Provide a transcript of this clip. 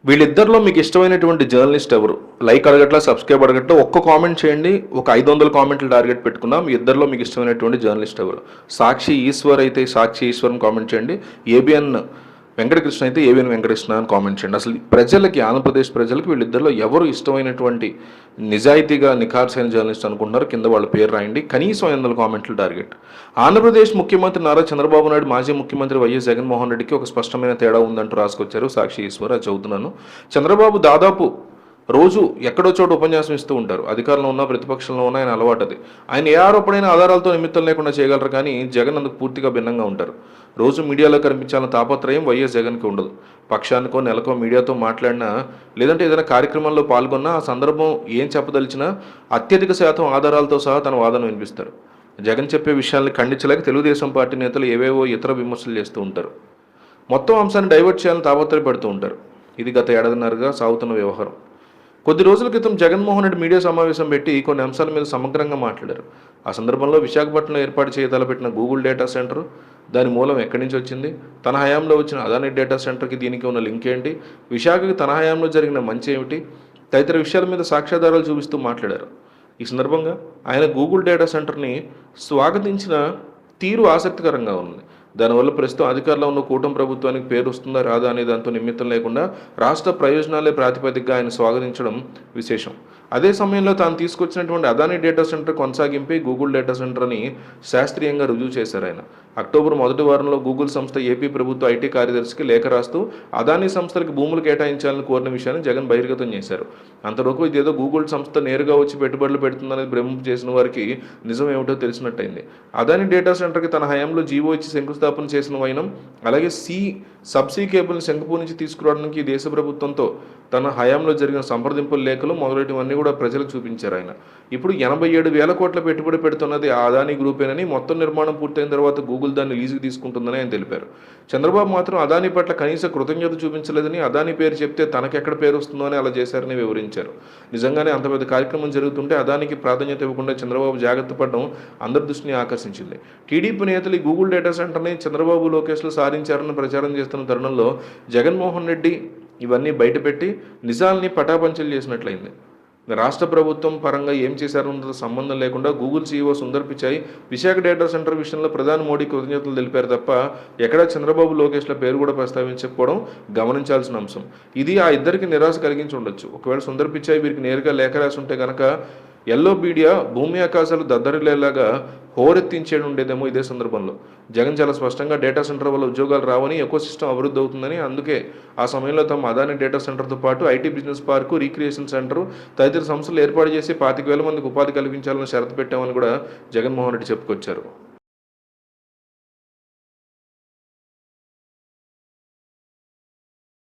వీళ్ళిద్దరిలో మీకు ఇష్టమైనటువంటి జర్నలిస్ట్ ఎవరు? లైక్ అడగట్లా, సబ్స్క్రైబ్ అడగట్లా, ఒక్క కామెంట్ చేయండి. ఒక 500 కామెంట్లు టార్గెట్ పెట్టుకుందాం. మీ ఇద్దరిలో మీకు ఇష్టమైనటువంటి జర్నలిస్ట్ ఎవరు? సాక్షి ఈశ్వర్ అయితే సాక్షి ఈశ్వర్ని కామెంట్ చేయండి. ఏబిఎన్ వెంకటకృష్ణ అయితే ఏబిఎన్ వెంకటకృష్ణ అని కామెంట్ చేయండి. అసలు ప్రజలకి, ఆంధ్రప్రదేశ్ ప్రజలకి వీళ్ళిద్దరిలో ఎవరు ఇష్టమైనటువంటి నిజాయితీగా నిఖార్సైన జర్నలిస్ట్ అనుకుంటున్నారు? కింద వాళ్ళ పేరు రాయండి. కనీసం 500 కామెంట్లు టార్గెట్. ఆంధ్రప్రదేశ్ ముఖ్యమంత్రి నారా చంద్రబాబు నాయుడు, మాజీ ముఖ్యమంత్రి వైఎస్ జగన్మోహన్ రెడ్డికి ఒక స్పష్టమైన తేడా ఉందంటూ రాసుకొచ్చారు సాక్షి ఈశ్వర్. అది చదువుతున్నాను. చంద్రబాబు దాదాపు రోజు ఎక్కడో చోట ఉపన్యాసం ఇస్తూ ఉంటారు. అధికారంలో ఉన్న, ప్రతిపక్షంలో ఉన్న ఆయన అలవాటు అది. ఆయన ఏ ఆరోపణైన ఆధారాలతో నిమిత్తం లేకుండా చేయగలరు, కానీ జగన్ అందుకు పూర్తిగా భిన్నంగా ఉంటారు. రోజు మీడియాలో కనిపించాలన్న తాపత్రయం వైఎస్ జగన్కి ఉండదు. పక్షానికో నెలకో మీడియాతో మాట్లాడినా, లేదంటే ఏదైనా కార్యక్రమంలో పాల్గొన్నా ఆ సందర్భం ఏం చెప్పదలిచినా అత్యధిక శాతం ఆధారాలతో సహా తన వాదన వినిపిస్తారు. జగన్ చెప్పే విషయాల్ని ఖండించలేక తెలుగుదేశం పార్టీ నేతలు ఏవేవో ఇతర విమర్శలు చేస్తూ ఉంటారు. మొత్తం అంశాన్ని డైవర్ట్ చేయాలని తాపత్రయపడుతూ ఉంటారు. ఇది గత ఏడాదిన్నరగా సాగుతున్న వ్యవహారం. కొద్ది రోజుల క్రితం జగన్మోహన్ రెడ్డి మీడియా సమావేశం పెట్టి కొన్ని అంశాల మీద సమగ్రంగా మాట్లాడారు. ఆ సందర్భంలో విశాఖపట్నంలో ఏర్పాటు చేయతలపెట్టిన గూగుల్ డేటా సెంటర్, దాని మూలం ఎక్కడి నుంచి వచ్చింది, తన హయాంలో వచ్చిన అదానీ డేటా సెంటర్కి దీనికి ఉన్న లింక్ ఏంటి, విశాఖకి తన హయాంలో జరిగిన మంచి ఏమిటి, తదితర విషయాల మీద సాక్ష్యాధారాలు చూపిస్తూ మాట్లాడారు. ఈ సందర్భంగా ఆయన గూగుల్ డేటా సెంటర్ని స్వాగతించిన తీరు ఆసక్తికరంగా ఉంది. దానివల్ల ప్రస్తుతం అధికారంలో ఉన్న కూటమి ప్రభుత్వానికి పేరు వస్తుందా రాదా అనే దాంతో నిమిత్తం లేకుండా రాష్ట్ర ప్రయోజనాలే ప్రాతిపదికగా ఆయన స్వాగతించడం విశేషం. అదే సమయంలో తాను తీసుకొచ్చినటువంటి అదానీ డేటా సెంటర్ కొనసాగింపే గూగుల్ డేటా సెంటర్ అని శాస్త్రీయంగా రుజువు చేశారు ఆయన. అక్టోబర్ మొదటి వారంలో గూగుల్ సంస్థ ఏపీ ప్రభుత్వ ఐటీ కార్యదర్శికి లేఖ రాస్తూ అదానీ సంస్థలకు భూములు కేటాయించాలని కోరిన విషయాన్ని జగన్ బహిర్గతం చేశారు. అంతవరకు ఇదేదో గూగుల్ సంస్థ నేరుగా వచ్చి పెట్టుబడులు పెడుతుందనేది భ్రమింపు చేసిన వారికి నిజం ఏమిటో తెలిసినట్టయింది. అదానీ డేటా సెంటర్కి తన హయాంలో జీవో ఇచ్చి శంకుస్థాపన చేసిన వైనం, అలాగే సబ్సీ కేబుల్ని సింగపూర్ నుంచి తీసుకురావడానికి దేశ ప్రభుత్వంతో తన హయాంలో జరిగిన సంప్రదింపుల లేఖలు మొదలైనవన్నీ కూడా ప్రజలకు చూపించారు ఆయన. ఇప్పుడు 87,000 కోట్ల పెట్టుబడి పెడుతున్నది ఆ అదానీ గ్రూపేనని, మొత్తం నిర్మాణం పూర్తయిన తర్వాత గూగుల్ దాన్ని లీజుకు తీసుకుంటుందని ఆయన తెలిపారు. చంద్రబాబు మాత్రం అదానీ పట్ల కనీస కృతజ్ఞత చూపించలేదని, అదానీ పేరు చెప్తే తనకెక్కడ పేరు వస్తుందో అని అలా చేశారని వివరించారు. నిజంగానే అంత పెద్ద కార్యక్రమం జరుగుతుంటే అదానికి ప్రాధాన్యత ఇవ్వకుండా చంద్రబాబు జాగ్రత్త పడడం అందరి దృష్టిని ఆకర్షించింది. టీడీపీ నేతలు గూగుల్ డేటా సెంటర్ని చంద్రబాబు, లోకేష్లు సాధించారని ప్రచారం చేస్తున్న తరుణంలో జగన్మోహన్ రెడ్డి ఇవన్నీ బయటపెట్టి నిజాల్ని పటాపంచలు చేసినట్లయింది. రాష్ట్ర ప్రభుత్వం పరంగా ఏం చేశారన్నది సంబంధం లేకుండా Google CEO Sundar Pichai Visakha data centre విషయంలో ప్రధాని మోడీ కృతజ్ఞతలు తెలిపారు తప్ప ఎక్కడా చంద్రబాబు, లోకేష్ల పేరు కూడా ప్రస్తావించకపోవడం గమనించాల్సిన అంశం. ఇది ఆ ఇద్దరికి నిరాశ కలిగించి ఉండొచ్చు. ఒకవేళ సుందర్ పిచాయ్ వీరికి నేరుగా లేఖ రాసి ఉంటే కనుక ఎల్లో మీడియా భూమి ఆకాశాలు దద్దరిల్లేలాగా హోరెత్తించేది ఉండేదేమో. ఇదే సందర్భంలో జగన్ చాలా స్పష్టంగా డేటా సెంటర్ వల్ల ఉద్యోగాలు రావని, ఎకోసిస్టమ్ అభివృద్ధి అవుతుందని, అందుకే ఆ సమయంలో తమ అదానీ డేటా సెంటర్తో పాటు IT business park, recreation centre తదితర సంస్థలు ఏర్పాటు చేసి 25,000 మందికి ఉపాధి కల్పించాలని షరతు పెట్టామని కూడా జగన్మోహన్ రెడ్డి చెప్పుకొచ్చారు.